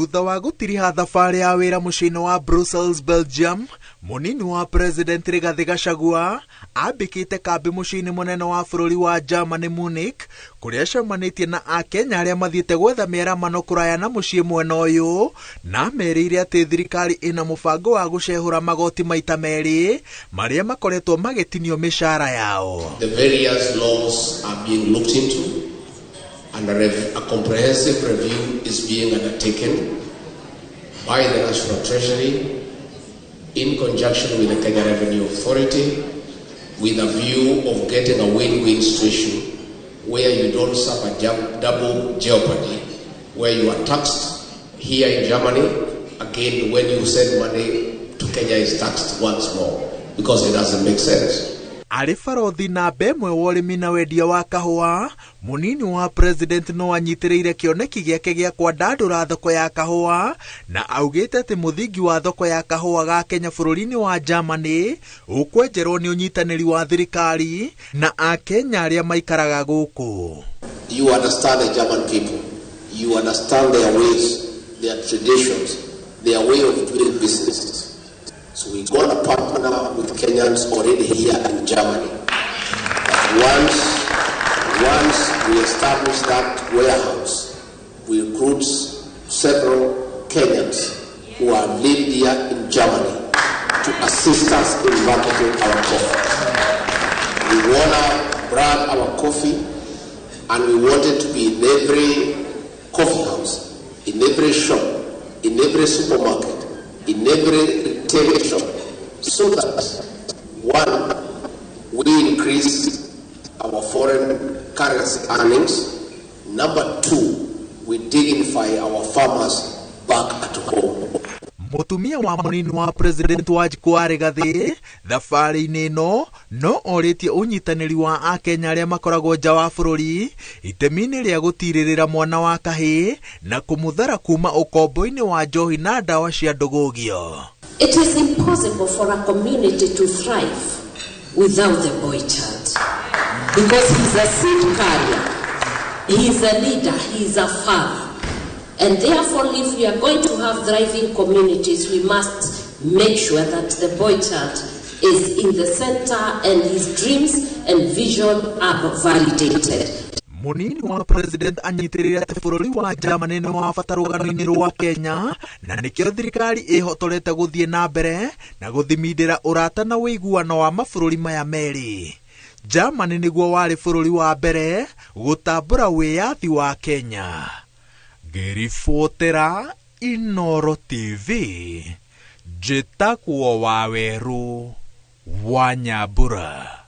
Thutha wa gũtiriha thabarĩ ya wĩra mũciĩ-inĩ wa Brussels, Belgium, mũnini wa President Rigathi Gachagua ambĩkĩte kambĩ mũciĩ-inĩ mũnene wa bũrũri wa Germany, Munich, kũrĩa acemanĩtie na Akenya arĩa mathiĩte gwetha mĩaramano kũraya na mũciĩ mwena ũyũ, na merĩire atĩ thirikari ĩna mũbango wa gũcehũra magoti maita merĩ marĩa makoretwo magĩtinio mĩcara yao. The various laws are being looked into, and a comprehensive review is being undertaken by the National Treasury in conjunction with the Kenya Revenue Authority, with a view of getting a win-win situation where you don't suffer double jeopardy, where you are taxed here in Germany, again when you send money to Kenya is taxed once more, because it doesn't make sense. Arĩ barothi namba ĩmwe wa ũrĩmi na wendia wa kahũa, mũnini wa president no anyitĩrĩire kĩoneki gĩake gĩa kwandandũra thoko ya kahũa, na augĩte atĩ mũthingi wa thoko ya kahũa ga Kenya bũrũri-inĩ wa Germany ũkwenjerwo nĩ ũnyitanĩri wa thirikari na Akenya arĩa maikaraga gũkũ. You understand the German people, you understand their ways, their traditions, their way of doing business. So we're going to partner with Kenyans already here in Germany. Once we establish that warehouse, we recruit several Kenyans who are lived here in Germany to assist us in marketing our coffee. We want to brand our coffee, and we want it to be in every coffee house, in every shop, in every supermarket, in every retail shop, so that one, we increase our foreign currency earnings. Number two, we dignify our farmers back at home. Mũtumia wa mũnini wa president wa Gachagua Rigathi thabarĩ-inĩ ĩno no orĩtie ũnyitanĩri wa Akenya arĩa makoragwo nja wa bũrũri itemi-inĩ rĩa gũtirĩrĩra mwana wa kahĩĩ na kũmũthara kuma ũkombo-inĩ wa njohi na ndawa cia ndũgũgio. It is impossible for a community to thrive without the boy child, because he's a seed carrier, he's a leader, he's a father. And therefore, if we are going to have thriving communities, we must make sure that the boy child is in the center and his dreams and vision are validated. Mũnini wa president anyitĩrĩire atĩ bũrũri wa Germany nĩ wabata rũgano-inĩ rwa Kenya, na nĩkĩo thirikari ĩhotorete gũthiĩ na mbere na gũthimindĩra ũrata na wĩiguano wa mabũrũri maya merĩ. Germany nĩguo warĩ bũrũri wa mbere gũtambũra wĩyathi wa Kenya. Ngĩribotera Inooro TV, njĩtagwo Waweru wa Nyambura.